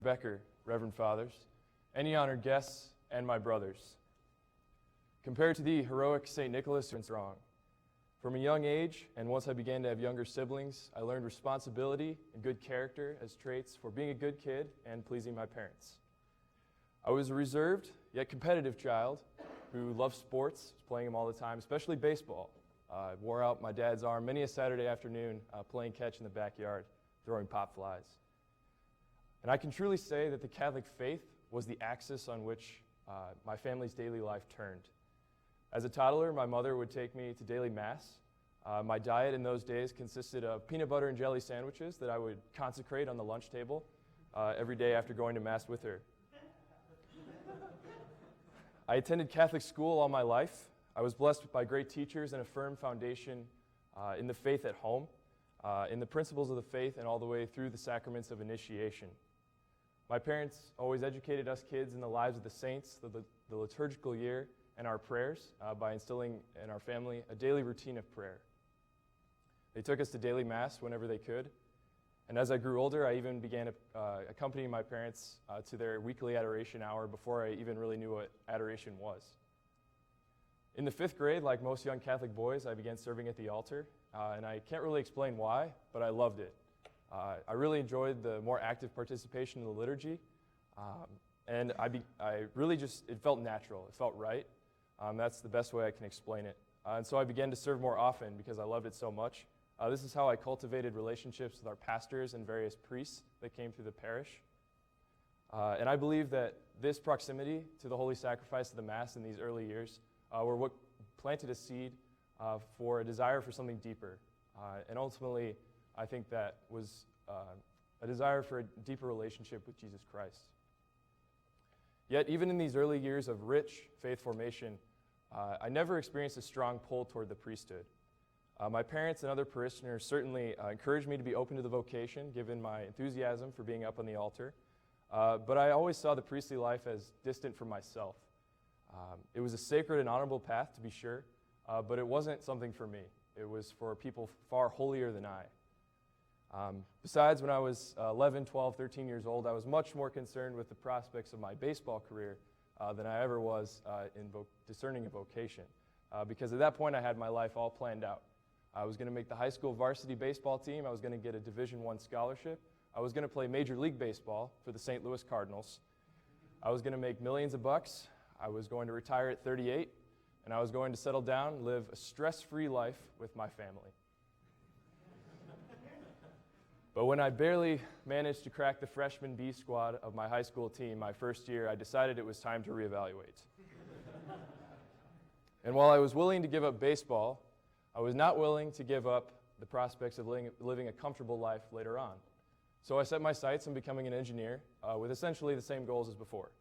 Becker, Reverend Fathers, any honored guests, and my brothers. Compared to the heroic St. Nicholas and strong. From a young age, and once I began to have younger siblings, I learned responsibility and good character as traits for being a good kid and pleasing my parents. I was a reserved, yet competitive child who loved sports, playing them all the time, especially baseball. I wore out my dad's arm many a Saturday afternoon playing catch in the backyard, throwing pop flies. And I can truly say that the Catholic faith was the axis on which my family's daily life turned. As a toddler, my mother would take me to daily Mass. My diet in those days consisted of peanut butter and jelly sandwiches that I would consecrate on the lunch table every day after going to Mass with her. I attended Catholic school all my life. I was blessed by great teachers and a firm foundation in the faith at home, in the principles of the faith, and all the way through the sacraments of initiation. My parents always educated us kids in the lives of the saints, the liturgical year, and our prayers by instilling in our family a daily routine of prayer. They took us to daily Mass whenever they could, and as I grew older, I even began accompanying my parents to their weekly adoration hour before I even really knew what adoration was. In the 5th grade, like most young Catholic boys, I began serving at the altar, and I can't really explain why, but I loved it. I really enjoyed the more active participation in the liturgy, and I really just, it felt natural, it felt right. That's the best way I can explain it. And so I began to serve more often because I loved it so much. This is how I cultivated relationships with our pastors and various priests that came through the parish. And I believe that this proximity to the Holy Sacrifice of the Mass in these early years were what planted a seed for a desire for something deeper. And ultimately, I think that was a desire for a deeper relationship with Jesus Christ. Yet, even in these early years of rich faith formation, I never experienced a strong pull toward the priesthood. My parents and other parishioners certainly encouraged me to be open to the vocation, given my enthusiasm for being up on the altar. But I always saw the priestly life as distant from myself. It was a sacred and honorable path, to be sure, but it wasn't something for me. It was for people far holier than I. Besides, when I was 11, 12, 13 years old, I was much more concerned with the prospects of my baseball career than I ever was in discerning a vocation. Because at that point, I had my life all planned out. I was going to make the high school varsity baseball team. I was going to get a Division I scholarship. I was going to play Major League Baseball for the St. Louis Cardinals. I was going to make millions of bucks. I was going to retire at 38, and I was going to settle down, live a stress-free life with my family. But when I barely managed to crack the freshman B squad of my high school team my first year, I decided it was time to reevaluate. And while I was willing to give up baseball, I was not willing to give up the prospects of living a comfortable life later on. So I set my sights on becoming an engineer with essentially the same goals as before.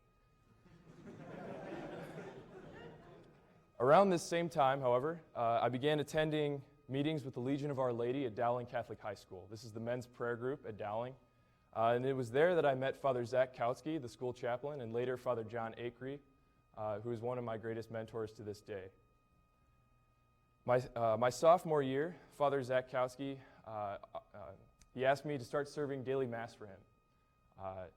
Around this same time, however, I began attending meetings with the Legion of Our Lady at Dowling Catholic High School. This is the men's prayer group at Dowling. And it was there that I met Father Zach Kautsky, the school chaplain, and later Father John Akery, who is one of my greatest mentors to this day. My sophomore year, Father Zach Kautsky, he asked me to start serving daily Mass for him.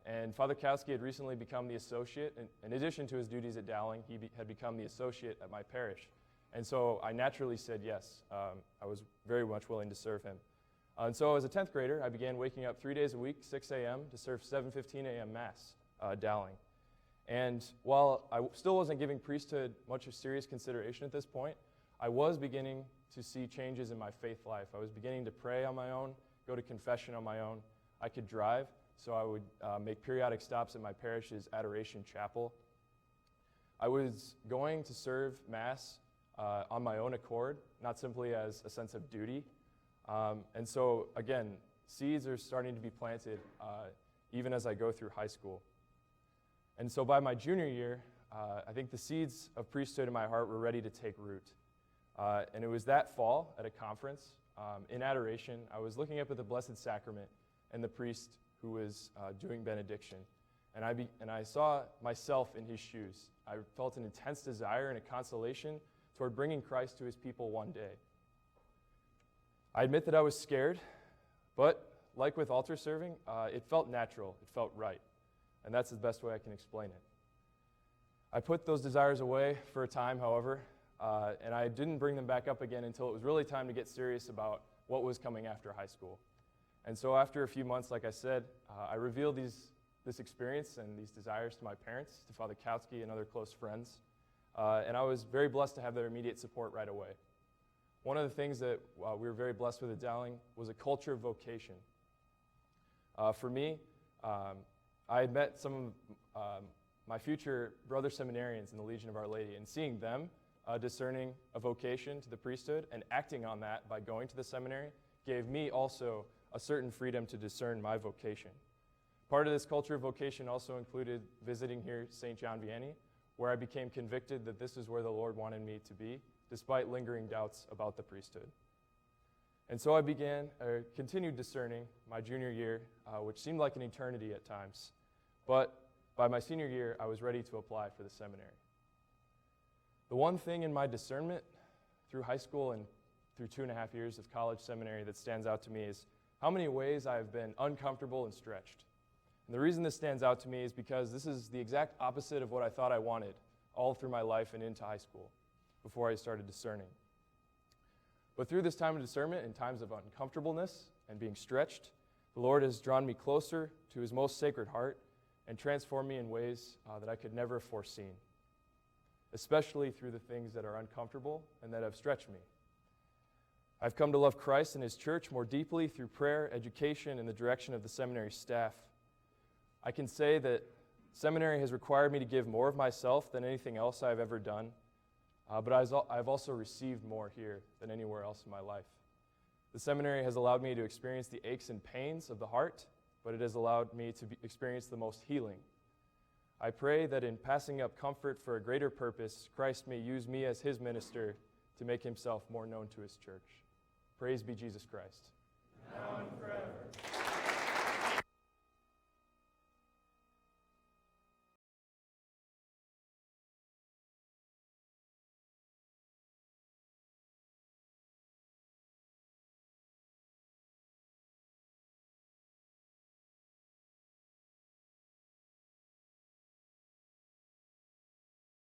And Father Kautsky had recently become the associate. In addition to his duties at Dowling, he had become the associate at my parish. And so I naturally said yes. I was very much willing to serve him. And so as a 10th grader, I began waking up 3 days a week, 6 a.m., to serve 7:15 a.m. Mass at Dowling. And while I still wasn't giving priesthood much of serious consideration at this point, I was beginning to see changes in my faith life. I was beginning to pray on my own, go to confession on my own. I could drive, so I would make periodic stops at my parish's adoration chapel. I was going to serve Mass on my own accord, not simply as a sense of duty. And so, again, seeds are starting to be planted even as I go through high school. And so by my junior year, I think the seeds of priesthood in my heart were ready to take root. And it was that fall at a conference in adoration. I was looking up at the Blessed Sacrament and the priest who was doing benediction. And I saw myself in his shoes. I felt an intense desire and a consolation toward bringing Christ to his people one day. I admit that I was scared, but like with altar serving, it felt natural, it felt right. and that's the best way I can explain it. I put those desires away for a time, however, and I didn't bring them back up again until it was really time to get serious about what was coming after high school. And so after a few months, like I said, I revealed this experience and these desires to my parents, to Father Kautsky and other close friends, and I was very blessed to have their immediate support right away. One of the things that we were very blessed with at Dowling was a culture of vocation. For me, I had met some of my future brother seminarians in the Legion of Our Lady, and seeing them discerning a vocation to the priesthood and acting on that by going to the seminary gave me also a certain freedom to discern my vocation. Part of this culture of vocation also included visiting here St. John Vianney, where I became convicted that this is where the Lord wanted me to be, despite lingering doubts about the priesthood. And so I continued discerning my junior year, which seemed like an eternity at times. But by my senior year, I was ready to apply for the seminary. The one thing in my discernment through high school and through 2.5 years of college seminary that stands out to me is how many ways I have been uncomfortable and stretched. And the reason this stands out to me is because this is the exact opposite of what I thought I wanted all through my life and into high school before I started discerning. But through this time of discernment, in times of uncomfortableness and being stretched, the Lord has drawn me closer to His most sacred heart and transformed me in ways that I could never have foreseen, especially through the things that are uncomfortable and that have stretched me. I've come to love Christ and His church more deeply through prayer, education, and the direction of the seminary staff. I can say that seminary has required me to give more of myself than anything else I've ever done, but I've also received more here than anywhere else in my life. The seminary has allowed me to experience the aches and pains of the heart, but it has allowed me to experience the most healing. I pray that in passing up comfort for a greater purpose, Christ may use me as His minister to make Himself more known to His church. Praise be Jesus Christ. Now and forever.